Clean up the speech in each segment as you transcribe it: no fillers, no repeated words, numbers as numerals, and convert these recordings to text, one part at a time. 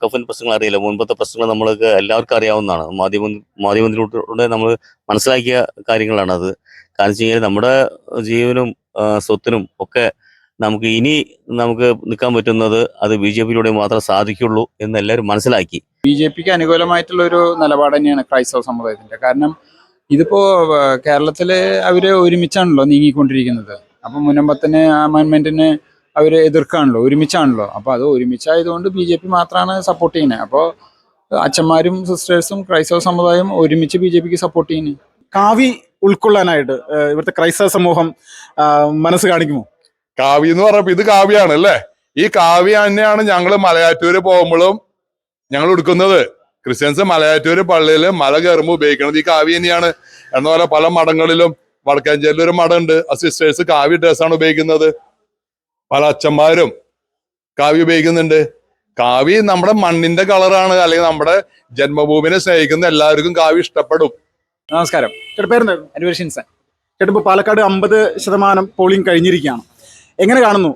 വഖഫിന്റെ പ്രശ്നങ്ങൾ അറിയില്ല. മുൻപത്തെ പ്രശ്നങ്ങൾ നമ്മൾക്ക് എല്ലാവർക്കും അറിയാവുന്നതാണ്. മാധ്യമത്തിലൂടെ നമ്മൾ മനസ്സിലാക്കിയ കാര്യങ്ങളാണത്. കാരണം വെച്ച് കഴിഞ്ഞാൽ നമ്മുടെ ജീവനും സ്വത്തിനും ഒക്കെ നമുക്ക് നിൽക്കാൻ പറ്റുന്നത് അത് BJP-യിലൂടെ മാത്രമേ സാധിക്കുള്ളൂ എന്ന് എല്ലാവരും മനസ്സിലാക്കി. BJP-ക്ക് അനുകൂലമായിട്ടുള്ള ഒരു നിലപാട് തന്നെയാണ് ക്രൈസ്തവ സമുദായത്തിന്റെ. കാരണം ഇതിപ്പോ കേരളത്തില് അവര് ഒരുമിച്ചാണല്ലോ നീങ്ങിക്കൊണ്ടിരിക്കുന്നത്. അപ്പൊ മുനമ്പത്തിന് അമെൻമെന്റിന് അവര് എതിർക്കാണല്ലോ, ഒരുമിച്ചാണല്ലോ. അപ്പൊ അത് ഒരുമിച്ചായതുകൊണ്ട് BJP മാത്രമാണ് സപ്പോർട്ട് ചെയ്യുന്നത്. അപ്പോൾ അച്ഛന്മാരും സിസ്റ്റേഴ്സും ക്രൈസ്തവ സമുദായം ഒരുമിച്ച് BJP-ക്ക് സപ്പോർട്ട് ചെയ്യുന്നത്. കാവി ഉൾക്കൊള്ളാനായിട്ട് ഇവിടുത്തെ ക്രൈസ്തവ സമൂഹം മനസ്സ് കാണിക്കുമോ? കാവ്യ എന്ന് പറഞ്ഞപ്പോ ഇത് കാവ്യാണ് അല്ലേ? ഈ കാവ്യ തന്നെയാണ് ഞങ്ങള് മലയാറ്റൂര് പോകുമ്പോഴും ഞങ്ങൾ എടുക്കുന്നത്. ക്രിസ്ത്യൻസ് മലയാറ്റൂര് പള്ളിയിൽ മല കയറുമ്പോൾ ഉപയോഗിക്കുന്നത് ഈ കാവ്യ തന്നെയാണ്. എന്നപോലെ പല മഠങ്ങളിലും വടക്കാഞ്ചേരിയിൽ ഒരു മഠമുണ്ട്, ആ സിസ്റ്റേഴ്സ് കാവ്യ ഡ്രസ്സാണ് ഉപയോഗിക്കുന്നത്. പല അച്ഛന്മാരും കാവ്യ ഉപയോഗിക്കുന്നുണ്ട്. കാവ്യ നമ്മുടെ മണ്ണിന്റെ കളറാണ്, അല്ലെങ്കിൽ നമ്മുടെ ജന്മഭൂമിനെ സ്നേഹിക്കുന്ന എല്ലാവർക്കും കാവ്യ ഇഷ്ടപ്പെടും. നമസ്കാരം, ചേട്ടാ പേരെന്തായിരുന്നു? അനുവർ ഷിൻസൺ. ചേട്ടാ ഇപ്പോൾ പാലക്കാട് 50% പോളിംഗ് കഴിഞ്ഞിരിക്കുകയാണ്. എങ്ങനെ കാണുന്നു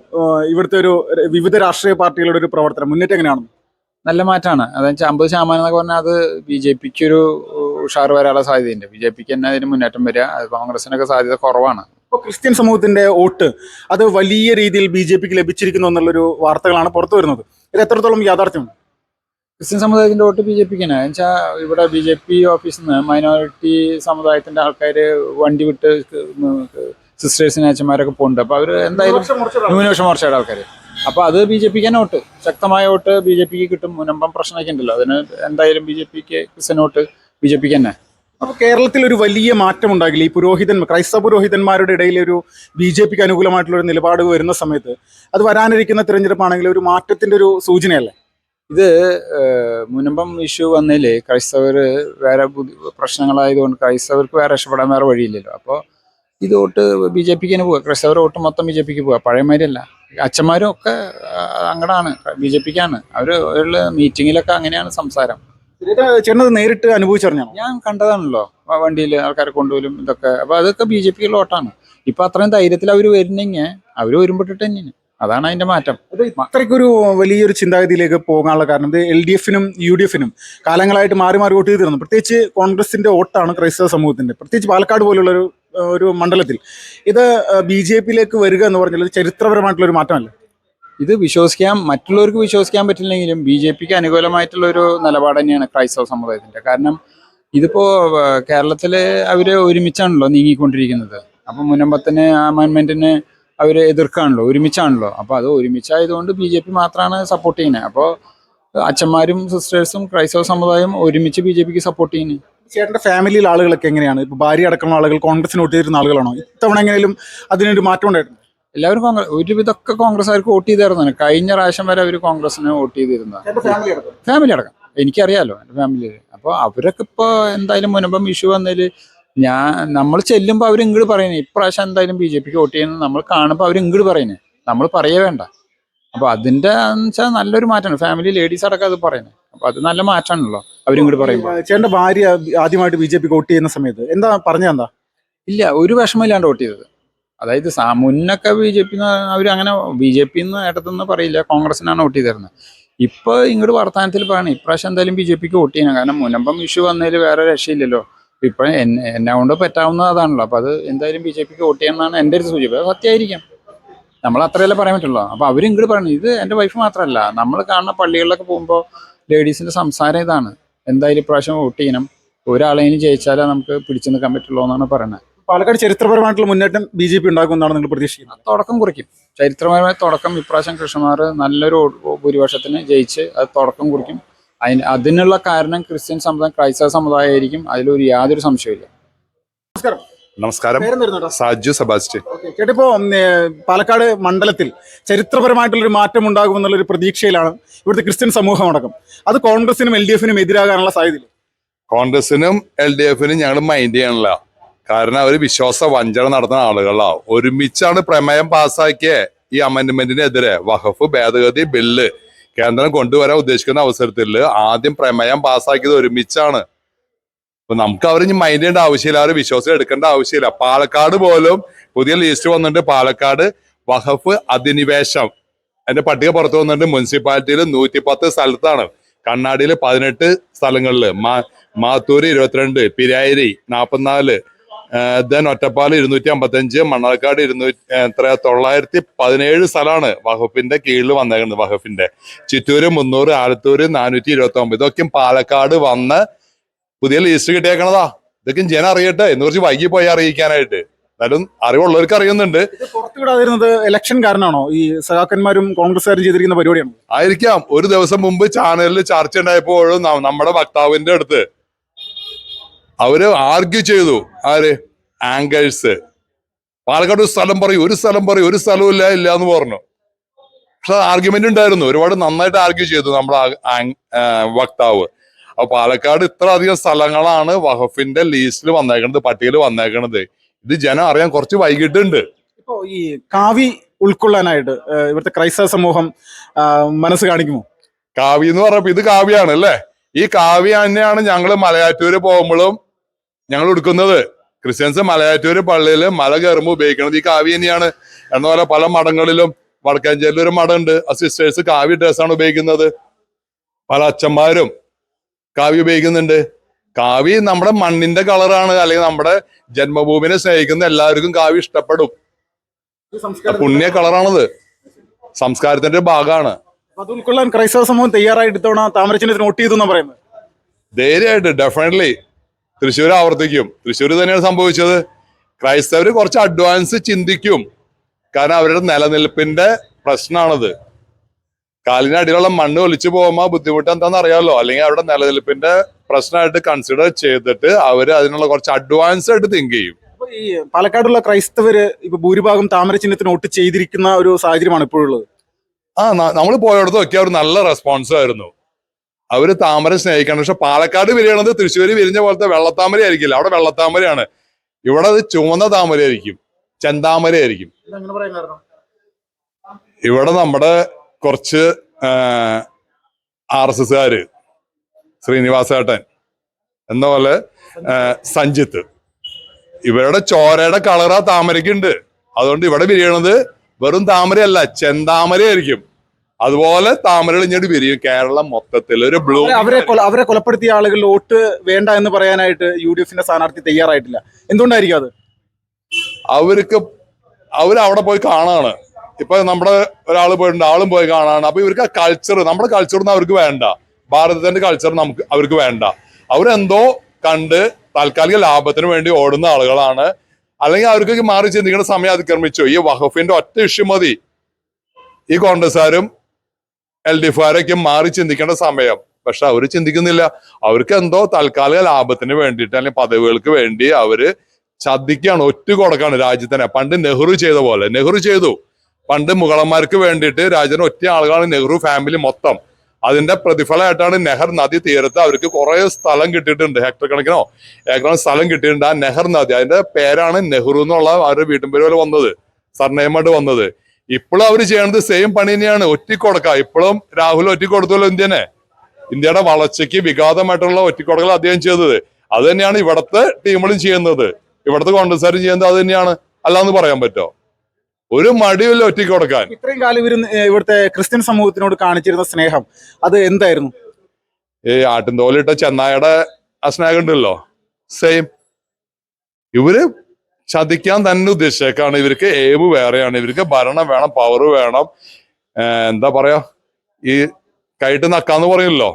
ഇവിടുത്തെ ഒരു വിവിധ രാഷ്ട്രീയ പാർട്ടികളുടെ ഒരു പ്രവർത്തനം മുന്നേറ്റം എങ്ങനെയാണ്? നല്ല മാറ്റമാണ്. അതെന്ന് വെച്ചാൽ 50% എന്നൊക്കെ പറഞ്ഞാൽ അത് BJP-ക്ക് ഒരു ഉഷാർ വരാനുള്ള സാധ്യതയുണ്ട്. BJP-ക്ക് തന്നെ അതിന് മുന്നേറ്റം വരിക. കോൺഗ്രസിനൊക്കെ സാധ്യത കുറവാണ്. ഇപ്പോൾ ക്രിസ്ത്യൻ സമൂഹത്തിന്റെ വോട്ട് അത് വലിയ രീതിയിൽ BJP-ക്ക് ലഭിച്ചിരിക്കുന്നു എന്നുള്ളൊരു വാർത്തകളാണ് പുറത്തു വരുന്നത്. ഇത് എത്രത്തോളം യാഥാർത്ഥ്യമാണ്? ക്രിസ്ത്യൻ സമുദായത്തിന്റെ വോട്ട് BJP-ക്ക് തന്നെ. എന്നുവെച്ചാൽ ഇവിടെ BJP ഓഫീസിൽ നിന്ന് മൈനോറിറ്റി സമുദായത്തിന്റെ ആൾക്കാർ വണ്ടി വിട്ട് സിസ്റ്റേഴ്സിന് അച്ഛന്മാരൊക്കെ പോകുന്നുണ്ട്. അപ്പൊ അവര് എന്തായാലും ന്യൂനപക്ഷ മോർച്ചയുടെ ആൾക്കാർ. അപ്പൊ അത് BJP-ക്ക് തന്നെ വോട്ട്, ശക്തമായ വോട്ട് BJP-ക്ക് കിട്ടും. മുനമ്പം പ്രശ്നമൊക്കെ ഉണ്ടല്ലോ, അതിന് എന്തായാലും BJP-ക്ക് ക്രിസ്ത്യൻ വോട്ട് BJP-ക്ക് തന്നെ. അപ്പോൾ കേരളത്തിൽ ഒരു വലിയ മാറ്റം ഉണ്ടാകില്ല ഈ ക്രൈസ്തവ പുരോഹിതന്മാരുടെ ഇടയിൽ ഒരു BJP-ക്ക് അനുകൂലമായിട്ടുള്ള ഒരു നിലപാട് വരുന്ന സമയത്ത് അത് വരാനിരിക്കുന്ന തിരഞ്ഞെടുപ്പാണെങ്കിൽ ഒരു മാറ്റത്തിന്റെ ഒരു സൂചനയല്ലേ ഇത്? മുനമ്പം ഇഷ്യൂ വന്നതിൽ ക്രൈസ്തവർ വേറെ പ്രശ്നങ്ങളായതുകൊണ്ട് ക്രൈസ്തവർക്ക് വേറെ രക്ഷപ്പെടാൻ വേറെ വഴിയില്ലല്ലോ. അപ്പോൾ ഇത് വോട്ട് BJP-ക്ക് തന്നെ പോവുക. ക്രൈസ്തവർ വോട്ട് മൊത്തം BJP-ക്ക് പോവുക. പഴയമാരല്ല, അച്ഛന്മാരും ഒക്കെ അങ്ങടാണ്, BJP-ക്കാണ്. അവര് മീറ്റിങ്ങിലൊക്കെ അങ്ങനെയാണ് സംസാരം. ചേട്ടനത് നേരിട്ട് അനുഭവിച്ചറിഞ്ഞാണോ? ഞാൻ കണ്ടതാണല്ലോ, വണ്ടിയിൽ ആൾക്കാരെ കൊണ്ടുപോലും ഇതൊക്കെ. അപ്പൊ അതൊക്കെ BJP-ക്കുള്ള വോട്ടാണ്. ഇപ്പൊ അത്രയും ധൈര്യത്തിൽ അവർ വരുന്നെങ്കിൽ അവര് വരുമ്പോട്ടിട്ട് തന്നെയാണ്. അതാണ് അതിന്റെ മാറ്റം. ഇത്രയ്ക്കൊരു വലിയൊരു ചിന്താഗതിയിലേക്ക് പോകാനുള്ള കാരണം ഇത് LDF-നും UDF-നും കാലങ്ങളായിട്ട് മാറി മാറി വോട്ട് ചെയ്തിരുന്നു. പ്രത്യേകിച്ച് കോൺഗ്രസിന്റെ വോട്ടാണ് ക്രൈസ്തവ സമൂഹത്തിന്റെ, പ്രത്യേകിച്ച് പാലക്കാട് പോലുള്ള ഒരു മണ്ഡലത്തിൽ ഇത് BJP-യിലേക്ക് വരിക എന്ന് പറഞ്ഞാൽ ചരിത്രപരമായിട്ടുള്ള ഒരു മാറ്റമല്ല. ഇത് മറ്റുള്ളവർക്ക് വിശ്വസിക്കാൻ പറ്റില്ലെങ്കിലും BJP-ക്ക് അനുകൂലമായിട്ടുള്ള ഒരു നിലപാട് തന്നെയാണ് ക്രൈസ്തവ സമുദായത്തിന്റെ. കാരണം ഇതിപ്പോ കേരളത്തില് അവര് ഒരുമിച്ചാണല്ലോ നീങ്ങിക്കൊണ്ടിരിക്കുന്നത്. അപ്പൊ മുനമ്പത്തിന് അമെൻമെന്റിന് അവര് എതിർക്കാണല്ലോ, ഒരുമിച്ചാണല്ലോ. അപ്പൊ അത് ഒരുമിച്ചായതുകൊണ്ട് BJP മാത്രമാണ് സപ്പോർട്ട് ചെയ്യുന്നത്. അപ്പോൾ അച്ഛന്മാരും സിസ്റ്റേഴ്സും ക്രൈസ്തവ സമുദായം ഒരുമിച്ച് BJP-ക്ക് സപ്പോർട്ട് ചെയ്യുന്നത്. ചേട്ടന്റെ ഫാമിലിയിൽ ആളുകളൊക്കെ എങ്ങനെയാണ്? ഇപ്പൊ ഭാര്യ അടക്കമുള്ള ആളുകൾ കോൺഗ്രസിന് വോട്ട് ചെയ്തിരുന്ന ആളുകളാണോ? ഇത്തവണ എങ്ങനെയും അതിനൊരു മാറ്റം ഉണ്ടായിരുന്നു? എല്ലാവരും ഒരുവിധമൊക്കെ കോൺഗ്രസ്സുകാർക്ക് വോട്ട് ചെയ്തിരുന്നതാണ്. കഴിഞ്ഞ പ്രാവശ്യം വരെ അവർ കോൺഗ്രസിന് വോട്ട് ചെയ്തിരുന്നത്. ഫാമിലി അടക്കം എനിക്കറിയാലോ, എൻ്റെ ഫാമിലിയിൽ. അപ്പോൾ അവരൊക്കെ ഇപ്പോൾ എന്തായാലും മുനമ്പം ഇഷ്യൂ വന്നതിൽ നമ്മൾ ചെല്ലുമ്പോൾ അവർ ഇങ്ങോട്ട് പറയുന്നത് ഇപ്രാവശ്യം എന്തായാലും BJP-ക്ക് വോട്ട് ചെയ്യുന്നത് നമ്മൾ കാണുമ്പോൾ അവർ ഇങ്ങോട്ട് പറയുന്നത്, നമ്മൾ പറയേ വേണ്ട. അപ്പോൾ അതിൻ്റെ വെച്ചാൽ നല്ലൊരു മാറ്റമാണ്. ഫാമിലി ലേഡീസ് അടക്കം അത് പറയുന്നത്. അപ്പോൾ അത് നല്ല മാറ്റമാണല്ലോ അവരിങ്ങോട്ട് പറയുമ്പോൾ. ചേട്ടൻ്റെ ഭാര്യ ആദ്യമായിട്ട് BJP-ക്ക് വോട്ട് ചെയ്യുന്ന സമയത്ത് എന്താ പറഞ്ഞെന്താ? ഇല്ല, ഒരു വിഷമമില്ലാണ്ട് വോട്ട് ചെയ്തത്. അതായത് മുന്നൊക്കെ അവർ അങ്ങനെ BJP-ന്ന് ഏട്ടത്തെന്ന് പറയില്ല, കോൺഗ്രസിനാണ് വോട്ട് ചെയ്തിരുന്നത്. ഇപ്പൊ ഇങ്ങോട്ട് വർത്തമാനത്തിൽ പറയണം ഇപ്രാവശ്യം എന്തായാലും BJP-ക്ക് വോട്ട് ചെയ്യണം. കാരണം മുനമ്പം ഇഷ്യൂ വന്നതിൽ വേറെ രക്ഷയില്ലല്ലോ. ഇപ്പൊ എന്നെ കൊണ്ട് പറ്റാവുന്നത് അതാണല്ലോ. അപ്പൊ അത് എന്തായാലും BJP-ക്ക് വോട്ട് ചെയ്യണമെന്നാണ് എൻ്റെ ഒരു സൂചന. അത് സത്യമായിരിക്കാം, നമ്മൾ അത്രയല്ലേ പറയാൻ പറ്റുള്ളൂ. അപ്പൊ അവരിങ്ങോട്ട് പറയണം. ഇത് എൻ്റെ വൈഫ് മാത്രമല്ല, നമ്മൾ കാണുന്ന പള്ളികളിലൊക്കെ പോകുമ്പോൾ ലേഡീസിന്റെ സംസാരം ഇതാണ്, എന്തായാലും ഇപ്രാവശ്യം വോട്ട് ചെയ്യണം, ഒരാളെയും ജയിച്ചാലേ നമുക്ക് പിടിച്ചു നിൽക്കാൻ പറ്റുള്ളൂ എന്നാണ് പറയുന്നത്. പാലക്കാട് ചരിത്രപരമായിട്ടുള്ള മുന്നേറ്റം BJP ഉണ്ടാക്കുമെന്നാണ് നിങ്ങൾ പ്രതീക്ഷിക്കുന്നത്? തുടക്കം കുറിക്കും, ചരിത്രപരമായ തുടക്കം. ഇപ്രാവശ്യം കൃഷ്ണമാർ നല്ലൊരു ഭൂരിപക്ഷത്തിന് ജയിച്ച് അത് തുടക്കം കുറിക്കും. അതിനുള്ള കാരണം ക്രിസ്ത്യൻ സമുദായം, ക്രൈസ്തവ സമുദായമായിരിക്കും, അതിലൊരു യാതൊരു സംശയമില്ല. നമസ്കാരം, സാജു സെബാസ്റ്റ്യൻ. ചേട്ടിപ്പോ പാലക്കാട് മണ്ഡലത്തിൽ ചരിത്രപരമായിട്ടുള്ളൊരു മാറ്റം ഉണ്ടാകുമെന്നുള്ളൊരു പ്രതീക്ഷയിലാണ് ഇവിടുത്തെ ക്രിസ്ത്യൻ സമൂഹം അടക്കം. അത് കോൺഗ്രസിനും LDF-നും എതിരാകാനുള്ള സാധ്യതയില്ല? കോൺഗ്രസിനും LDF-നും ഞങ്ങൾ മൈൻഡ് ചെയ്യണില്ല. കാരണം അവർ വിശ്വാസ വഞ്ചന നടത്തുന്ന ആളുകളാണ്. ഒരുമിച്ചാണ് പ്രമേയം പാസ്സാക്കിയ ഈ അമെന്റ്മെന്റിനെതിരെ വഖഫ് ഭേദഗതി ബില്ല് കേന്ദ്രം കൊണ്ടുവരാൻ ഉദ്ദേശിക്കുന്ന അവസരത്തിൽ ആദ്യം പ്രമേയം പാസ്സാക്കിയത് ഒരുമിച്ചാണ്. അപ്പൊ നമുക്ക് അവർ മൈൻഡ് ചെയ്യേണ്ട ആവശ്യമില്ല, അവർ വിശ്വാസം എടുക്കേണ്ട ആവശ്യമില്ല. പാലക്കാട് പോലും പുതിയ ലിസ്റ്റ് വന്നിട്ട് പാലക്കാട് വഖഫ് അധിനിവേശം അതിന്റെ പട്ടിക പുറത്തു വന്നിട്ട് മുനിസിപ്പാലിറ്റിയിൽ 110 സ്ഥലത്താണ്. കണ്ണാടിയിൽ 18 സ്ഥലങ്ങളില്, മാത്തൂര് 22, പിരായിരി 44, ദെൻ ഒറ്റപ്പാലം 255, മണ്ണാർക്കാട് 917 സ്ഥലമാണ് വകുപ്പിന്റെ കീഴിൽ വന്നേക്കുന്നത്. വകുപ്പിന്റെ ചിറ്റൂര് 300, ആലത്തൂര് 429. ഇതൊക്കെയും പാലക്കാട് വന്ന് പുതിയ ലിസ്റ്റ് കിട്ടിയേക്കണതാ. ഇതൊക്കെ ജനം അറിയട്ടെ, എന്ന് കുറച്ച് വൈകി പോയി അറിയിക്കാനായിട്ട്. എന്നാലും അറിവുള്ളവർക്ക് അറിയുന്നുണ്ട്. ഇത് പുറത്തുവിടാതിരുന്നത് ഇലക്ഷൻ കാരണമാണോ? ഈ സഖാക്കന്മാരും കോൺഗ്രസ്സുകാരും ചെയ്തിരിക്കുന്ന പരിപാടിയാണ്. ആയിരിക്കാം. ഒരു ദിവസം മുമ്പ് ചാനലിൽ ചർച്ച ഉണ്ടായപ്പോഴും നമ്മുടെ വക്താവിന്റെ അടുത്ത് അവര് ആർഗ്യൂ ചെയ്തു. ആര്? ആങ്കേഴ്സ്. പാലക്കാട് ഒരു സ്ഥലം പറയും, ഒരു സ്ഥലവും ഇല്ല എന്ന് പറഞ്ഞു. പക്ഷെ ആർഗ്യുമെന്റ് ഉണ്ടായിരുന്നു. ഒരുപാട് നന്നായിട്ട് ആർഗ്യൂ ചെയ്തു നമ്മുടെ വക്താവ്. അപ്പൊ പാലക്കാട് ഇത്ര അധികം സ്ഥലങ്ങളാണ് വഖഫിന്റെ ലിസ്റ്റിൽ വന്നേക്കണത്, പട്ടികയിൽ വന്നേക്കണത്. ഇത് ജനം അറിയാൻ കുറച്ച് വൈകിട്ടുണ്ട്. ഇപ്പോ ഈ കാവി ഉൾക്കൊള്ളാനായിട്ട് ഇവിടുത്തെ ക്രൈസ്തവ സമൂഹം മനസ്സ് കാണിക്കുമോ? കാവ്യ എന്ന് പറഞ്ഞപ്പോ ഇത് കാവ്യാണ് അല്ലേ? ഈ കാവ്യ തന്നെയാണ് ഞങ്ങൾ മലയാറ്റൂര് പോകുമ്പോഴും ഞങ്ങൾ എടുക്കുന്നത്. ക്രിസ്ത്യൻസ് മലയാറ്റൂര് പള്ളിയില് മല കയറുമ്പോൾ ഉപയോഗിക്കുന്നത് ഈ കാവ്യ തന്നെയാണ്. എന്നപോലെ പല മഠങ്ങളിലും, വടക്കാഞ്ചേരിയിൽ ഒരു മഠമുണ്ട്, ആ സിസ്റ്റേഴ്സ് കാവ്യ ഡ്രസ്സാണ് ഉപയോഗിക്കുന്നത്. പല അച്ഛന്മാരും കാവ്യ ഉപയോഗിക്കുന്നുണ്ട്. കാവ്യ നമ്മുടെ മണ്ണിന്റെ കളറാണ്. അല്ലെങ്കിൽ നമ്മുടെ ജന്മഭൂമിനെ സ്നേഹിക്കുന്ന എല്ലാവർക്കും കാവ്യ ഇഷ്ടപ്പെടും. പുണ്യ കളറാണത്, സംസ്കാരത്തിന്റെ ഭാഗമാണ്. അത് ഉൾക്കൊള്ളാൻ ക്രൈസ്തവ സമൂഹം തയ്യാറായിട്ട് ഇത്തവണ താമരചിഹ്നത്തിന് വോട്ട് ചെയ്തു എന്നാണ് പറയുന്നത്. ധൈര്യമായിട്ട് ഡെഫിനറ്റ്ലി തൃശ്ശൂർ ആവർത്തിക്കും. തൃശ്ശൂർ തന്നെയാണ് സംഭവിച്ചത്. ക്രൈസ്തവര് കുറച്ച് അഡ്വാൻസ് ചിന്തിക്കും. കാരണം അവരുടെ നിലനിൽപ്പിന്റെ പ്രശ്നമാണത്. കാലിന് അടിയിലുള്ള മണ്ണ് ഒലിച്ചു പോകുമ്പോൾ ബുദ്ധിമുട്ട് എന്താണെന്ന് അറിയാമല്ലോ. അല്ലെങ്കിൽ അവരുടെ നിലനിൽപ്പിന്റെ പ്രശ്നമായിട്ട് കൺസിഡർ ചെയ്തിട്ട് അവര് അതിനുള്ള കുറച്ച് അഡ്വാൻസ് ആയിട്ട് തിങ്ക് ചെയ്യും. ഈ പാലക്കാടുള്ള ക്രൈസ്തവര് ഇപ്പൊ ഭൂരിഭാഗം താമരചിഹ്നത്തിന് വോട്ട് ചെയ്തിരിക്കുന്ന ഒരു സാഹചര്യമാണ് ഇപ്പോഴുള്ളത്. നമ്മൾ പോയടത്തൊക്കെ അവർ നല്ല റെസ്പോൺസ് ആയിരുന്നു. അവര് താമര സ്നേഹിക്കണം. പക്ഷെ പാലക്കാട് വിരിയണത് തൃശ്ശൂര് വിരിഞ്ഞ പോലത്തെ വെള്ളത്താമര ആയിരിക്കില്ല. അവിടെ വെള്ളത്താമരയാണ്. ഇവിടെ അത് ചുവന്ന താമര ആയിരിക്കും, ചെന്താമര ആയിരിക്കും. ഇവിടെ നമ്മുടെ കുറച്ച് RSSകാര്, ശ്രീനിവാസേട്ടൻ എന്ന പോലെ സഞ്ജിത്ത്, ഇവരുടെ ചോരയുടെ കളറാ താമരയ്ക്കുണ്ട്. അതുകൊണ്ട് ഇവിടെ വിരിയണത് വെറും താമരയല്ല, ചെന്താമര ആയിരിക്കും. അതുപോലെ താമരകൾ ഇങ്ങോട്ട് വിരിയും. കേരളം മൊത്തത്തിൽ ഒരു ബ്ലൂ. അവരെ കൊലപ്പെടുത്തിയ ആളുകൾ വോട്ട് വേണ്ട എന്ന് പറയാനായിട്ട് UDF സ്ഥാനാർത്ഥി തയ്യാറായിട്ടില്ല. എന്തുകൊണ്ടായിരിക്കും അത്? അവരവിടെ പോയി കാണാണ്. ഇപ്പൊ നമ്മുടെ ഒരാൾ പോയിട്ടുണ്ട്, ആളും പോയി കാണാണ്. അപ്പൊ ഇവർക്ക് ആ കൾച്ചർ, നമ്മുടെ കൾച്ചറൊന്നും അവർക്ക് വേണ്ട. ഭാരതത്തിന്റെ കൾച്ചർ അവർക്ക് വേണ്ട. അവരെന്തോ കണ്ട് താൽക്കാലിക ലാഭത്തിന് വേണ്ടി ഓടുന്ന ആളുകളാണ്. അല്ലെങ്കിൽ അവർക്ക് മാറി ചിന്തിക്കേണ്ട സമയം അതിക്രമിച്ചു. ഈ വഖഫിന്റെ ഒറ്റ ഇഷ്യൂ മതി ഈ കോൺഗ്രസ്സുകാരും LDFകാരൊക്കെ മാറി ചിന്തിക്കേണ്ട സമയം. പക്ഷെ അവര് ചിന്തിക്കുന്നില്ല. അവർക്ക് എന്തോ താൽക്കാലിക ലാഭത്തിന് വേണ്ടിയിട്ട് അല്ലെങ്കിൽ പദവികൾക്ക് വേണ്ടി അവര് ചതിക്കാണ്, ഒറ്റ കൊടുക്കാണ് രാജ്യത്തിനെ. പണ്ട് നെഹ്റു ചെയ്ത പോലെ. നെഹ്റു ചെയ്തു. പണ്ട് മുഗളന്മാർക്ക് വേണ്ടിയിട്ട് രാജ്യത്തിന് ഒറ്റ ആളുകളാണ് നെഹ്റു ഫാമിലി മൊത്തം. അതിന്റെ പ്രതിഫലമായിട്ടാണ് നെഹർ നദി തീരത്ത് അവർക്ക് കുറെ സ്ഥലം കിട്ടിയിട്ടുണ്ട്. ഹെക്ടർ കണക്കിനോ ഏക്കറോ സ്ഥലം കിട്ടിയിട്ടുണ്ട്. ആ നെഹർ നദി, അതിന്റെ പേരാണ് നെഹ്റു എന്നുള്ള അവരുടെ വീട്ടും പേര് പോലെ വന്നത്, സർനെയിമായിട്ട് വന്നത്. ഇപ്പോഴും അവർ ചെയ്യണത് സെയിം പണി തന്നെയാണ്, ഒറ്റിക്കൊടുക്ക. ഇപ്പോഴും രാഹുൽ ഒറ്റിക്കൊടുത്തല്ലോ ഇന്ത്യയുടെ വളർച്ചയ്ക്ക് വിഘാതമായിട്ടുള്ള ഒറ്റിക്കൊടുക്കൽ അദ്ദേഹം ചെയ്തത്. അത് തന്നെയാണ് ഇവിടുത്തെ ടീമുകളും ചെയ്യുന്നത്, ഇവിടുത്തെ കോൺഗ്രസ്സുകാരും ചെയ്യുന്നത് അത് തന്നെയാണ്. അല്ലാന്ന് പറയാൻ പറ്റോ? ഒരു മടിയില്ല ഒറ്റയ്ക്ക് കൊടുക്കാൻ. ഇത്രയും കാലം ഇവിടുത്തെ ക്രിസ്ത്യൻ സമൂഹത്തിനോട് കാണിച്ചിരുന്ന സ്നേഹം അത് എന്തായിരുന്നു? ഈ ആട്ടിൻതോലിട്ട ചെന്നായുടെ ആ സ്നേഹം ഉണ്ടല്ലോ, സെയിം. ഇവര് ചതിക്കാൻ തന്നെ ഉദ്ദേശിച്ചേക്കാണ്. ഇവർക്ക് ഏവ് വേറെയാണ്. ഇവർക്ക് ഭരണം വേണം, പവർ വേണം. എന്താ പറയാ, ഈ കൈയിട്ട് നക്കാന്ന് പറയില്ലോ,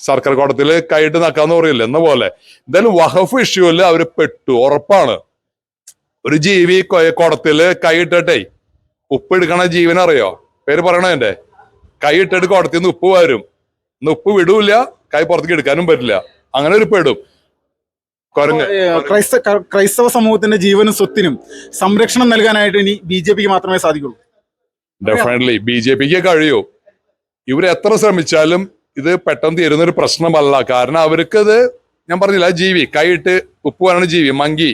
സർക്കാർ കോടതിയില് കൈയിട്ട് നക്കാന്ന് പറയില്ല എന്ന പോലെ. എന്തായാലും വഖഫ് ഇഷ്യൂല് അവര് പെട്ടു, ഉറപ്പാണ്. ഒരു ജീവി കുടത്തില് കൈയിട്ടെ ഉപ്പ് എടുക്കണ ജീവനറിയോ? പേര് പറയണ എന്റെ കൈയിട്ടിട്ട് കുടത്തിന്ന് ഉപ്പ് വരും. ഉപ്പ് വിടൂല, കൈ പുറത്തേക്ക് എടുക്കാനും പറ്റില്ല. അങ്ങനെ ഒരു പെടും. ക്രൈസ്തവ സമൂഹത്തിന്റെ ജീവനും സ്വത്തിനും സംരക്ഷണം നൽകാനായിട്ട് ഇനി BJPക്ക് മാത്രമേ സാധിക്കുള്ളൂ. ഡെഫിനറ്റ്ലി BJPക്ക് കഴിയൂ. ഇവർ എത്ര ശ്രമിച്ചാലും ഇത് പെട്ടെന്ന് തീരുന്നൊരു പ്രശ്നമല്ല. കാരണം അവർക്കത്, ഞാൻ പറഞ്ഞില്ല, ജീവി കൈയിട്ട് ഉപ്പ് വരണ ജീവി, മങ്കി,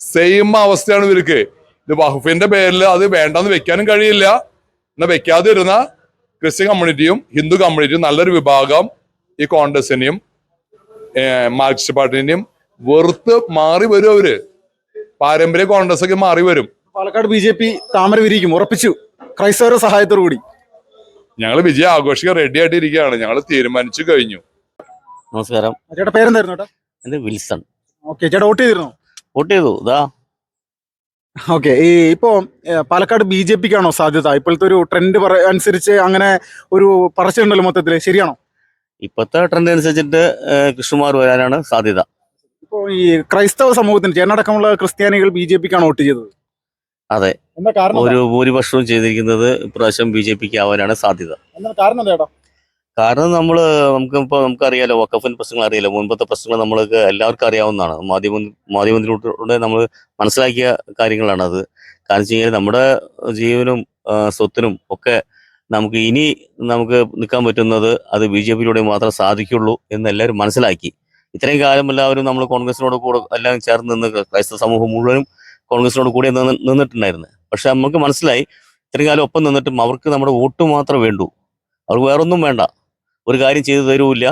സെയിം അവസ്ഥയാണ് ഇവർക്ക്. ഇത് വഖഫിന്റെ പേരിൽ അത് വേണ്ടെന്ന് വെക്കാനും കഴിയില്ല. എന്നാൽ വെക്കാതിരുന്ന ക്രിസ്ത്യൻ കമ്മ്യൂണിറ്റിയും ഹിന്ദു കമ്മ്യൂണിറ്റിയും നല്ലൊരു വിഭാഗം ഈ കോൺഗ്രസിനെയും മാർക്സിസ്റ്റ് പാർട്ടിനെയും വെറുത്ത് മാറി വരും. അവര് പാരമ്പര്യ കോൺഗ്രസ് ഒക്കെ മാറി വരും. പാലക്കാട് BJP താമര വിരിക്കും, ഉറപ്പിച്ചു, ക്രൈസ്തവരുടെ സഹായത്തോടു കൂടി. ഞങ്ങൾ വിജയം ആഘോഷിക്കാൻ റെഡി ആയിട്ടിരിക്കുകയാണ്. ഞങ്ങൾ തീരുമാനിച്ചു കഴിഞ്ഞു. നമസ്കാരം, ചേട്ടാ പേരെന്തായിരുന്നു ചേട്ടാ? എൻ്റെ വിൽസൺ. ഓക്കെ, ചേട്ടാ വോട്ട് ചെയ്തിരുന്നോ? വോട്ട് ചെയ്തു. ഇതാ ഓക്കെ, ഈ ഇപ്പോ പാലക്കാട് BJPക്കാണോ സാധ്യത? ഇപ്പോഴത്തെ ഒരു ട്രെൻഡ് അനുസരിച്ച് അങ്ങനെ ഒരു പറച്ചിലുണ്ടല്ലോ മൊത്തത്തില്, ശരിയാണോ? ഇപ്പോഴത്തെ ട്രെൻഡ് അനുസരിച്ചിട്ട് കൃഷ്ണകുമാർ വരാനാണ് സാധ്യത. ഇപ്പോ ഈ ക്രൈസ്തവ സമൂഹത്തിന് ചേട്ടനടക്കമുള്ള ക്രിസ്ത്യാനികൾ BJPക്കാണ് വോട്ട് ചെയ്തത്. അതെ, എന്താ കാരണം? ഒരു ഭൂരിപക്ഷവും ചെയ്തിരിക്കുന്നത് ഇപ്രാവശ്യം BJPക്ക് ആവാനാണ് സാധ്യത. എന്താ കാരണം ചേട്ടാ? കാരണം നമുക്കറിയാലോ, വഖഫിൻ പ്രശ്നങ്ങൾ അറിയാലോ, മുൻപത്തെ പ്രശ്നങ്ങൾ നമ്മൾക്ക് എല്ലാവർക്കും അറിയാവുന്നതാണ്. മാധ്യമത്തിലൂടെ നമ്മൾ മനസ്സിലാക്കിയ കാര്യങ്ങളാണ് അത്. കാരണം വെച്ച് കഴിഞ്ഞാൽ നമ്മുടെ ജീവനും സ്വത്തിനും ഒക്കെ നമുക്ക് ഇനി നിൽക്കാൻ പറ്റുന്നത് അത് BJPയിലൂടെ മാത്രം സാധിക്കുള്ളൂ എന്ന് എല്ലാവരും മനസ്സിലാക്കി. ഇത്രയും കാലം എല്ലാവരും നമ്മൾ കോൺഗ്രസിനോട് കൂടെ എല്ലാം ചേർന്ന് നിന്ന്, ക്രൈസ്തവ സമൂഹം മുഴുവനും കോൺഗ്രസിനോട് കൂടെ നിന്നിട്ടുണ്ടായിരുന്നു. പക്ഷെ നമുക്ക് മനസ്സിലായി, ഇത്രയും കാലം ഒപ്പം നിന്നിട്ടും അവർക്ക് നമ്മുടെ വോട്ട് മാത്രമേ വേണ്ടൂ, അവർക്ക് വേറൊന്നും വേണ്ട, ഒരു കാര്യം ചെയ്തു തരൂല്ല.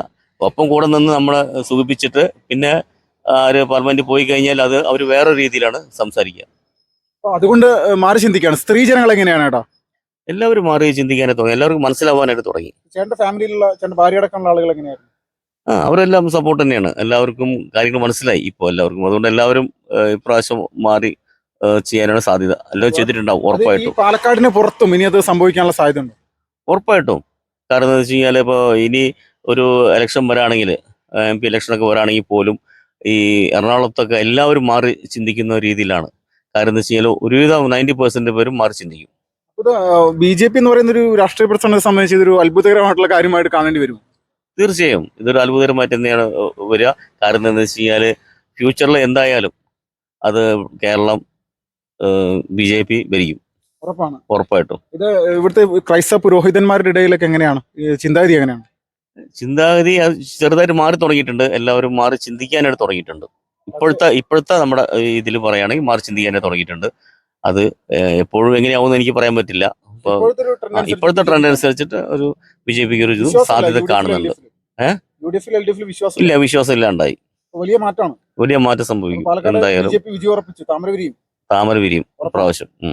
ഒപ്പം കൂടെ നിന്ന് നമ്മളെ സുഖിപ്പിച്ചിട്ട് പിന്നെ ഒരു പാർലമെന്റിൽ പോയി കഴിഞ്ഞാൽ അത് അവർ വേറെ രീതിയിലാണ് സംസാരിക്കുക. അപ്പൊ അതുകൊണ്ട് മാറി ചിന്തിക്കുകയാണ്. സ്ത്രീ ജനങ്ങൾ എങ്ങനെയാണ് ചേട്ടാ? എല്ലാവരും മാറി ചിന്തിക്കാനായിട്ട് തുടങ്ങി, എല്ലാവർക്കും മനസ്സിലാവാനായിട്ട് തുടങ്ങി. ചേട്ടന്റെ ഫാമിലിയിലുള്ള ചേട്ടന്റെ ഭാര്യയടക്കമുള്ള ആളുകൾ എങ്ങനെയായിരുന്നു? അവരെല്ലാം സപ്പോർട്ട് തന്നെയാണ്. എല്ലാവർക്കും കാര്യങ്ങൾ മനസ്സിലായി ഇപ്പോൾ എല്ലാവർക്കും. അതുകൊണ്ട് എല്ലാവരും ഇപ്രാവശ്യം മാറി ചെയ്യാനാണ് സാധ്യത. എല്ലാവരും ചെയ്തിട്ടുണ്ടാവും അത് ഈ ഉറപ്പായിട്ടും. പാലക്കാടിന് പുറത്തും ഇനി അത് സംഭവിക്കാനുള്ള സാധ്യത ഉണ്ട്. ഉറപ്പായിട്ടും. കാരണം എന്താ വെച്ച് കഴിഞ്ഞാൽ, ഇപ്പോൾ ഇനി ഒരു ഇലക്ഷൻ വരാണെങ്കിൽ, MP ഇലക്ഷനൊക്കെ വരാണെങ്കിൽ പോലും ഈ എറണാകുളത്തൊക്കെ എല്ലാവരും മാറി ചിന്തിക്കുന്ന രീതിയിലാണ്. കാരണം എന്താ വെച്ച് കഴിഞ്ഞാൽ ഒരുവിധം 90% പേരും മാറി ചിന്തിക്കും. ഇത് BJP എന്ന് പറയുന്ന ഒരു രാഷ്ട്രീയ പ്രസ്ഥാനത്തെ സംബന്ധിച്ച് ഇതൊരു അത്ഭുതകരമായിട്ടുള്ള കാര്യമായിട്ട് കാണേണ്ടി വരും. തീർച്ചയായും ഇതൊരു അത്ഭുതകരമായിട്ട് തന്നെയാണ് വരിക. കാരണം എന്താ വെച്ച് കഴിഞ്ഞാൽ ഫ്യൂച്ചറിൽ എന്തായാലും അത് കേരളം BJP ഭരിക്കും ഉറപ്പാണ്. ഉറപ്പായിട്ടും. ഇത് ഇവിടുത്തെ ക്രൈസ്തവ പുരോഹിതന്മാരുടെ ഇടയിലൊക്കെ എങ്ങനെയാണ് ഈ ചിന്താഗതി എങ്ങനെയാണ്? ചിന്താഗതി ചെറുതായിട്ട് മാറി തുടങ്ങിയിട്ടുണ്ട്. എല്ലാവരും മാറി ചിന്തിക്കാനായിട്ട് തുടങ്ങിയിട്ടുണ്ട്. ഇപ്പോഴത്തെ നമ്മുടെ ഇതിൽ പറയുകയാണെങ്കിൽ മാറി ചിന്തിക്കാനായിട്ട് തുടങ്ങിയിട്ടുണ്ട്. അത് എപ്പോഴും എങ്ങനെയാവുമെന്ന് എനിക്ക് പറയാൻ പറ്റില്ല. അപ്പോൾ ഇപ്പോഴത്തെ ട്രെൻഡ് അനുസരിച്ചിട്ട് ഒരു BJPക്ക് ഒരു സാധ്യത കാണുന്നുണ്ട്. ഇല്ല, വിശ്വാസം ഇല്ലാണ്ടായി. വലിയ മാറ്റമാണ്. വലിയ മാറ്റം സംഭവിക്കും പാലക്കാട് എന്തായാലും. BJP വിജയം ഉറപ്പിച്ചു. താമര വിരിയും. താമര വിരിയും പ്രാവശ്യം.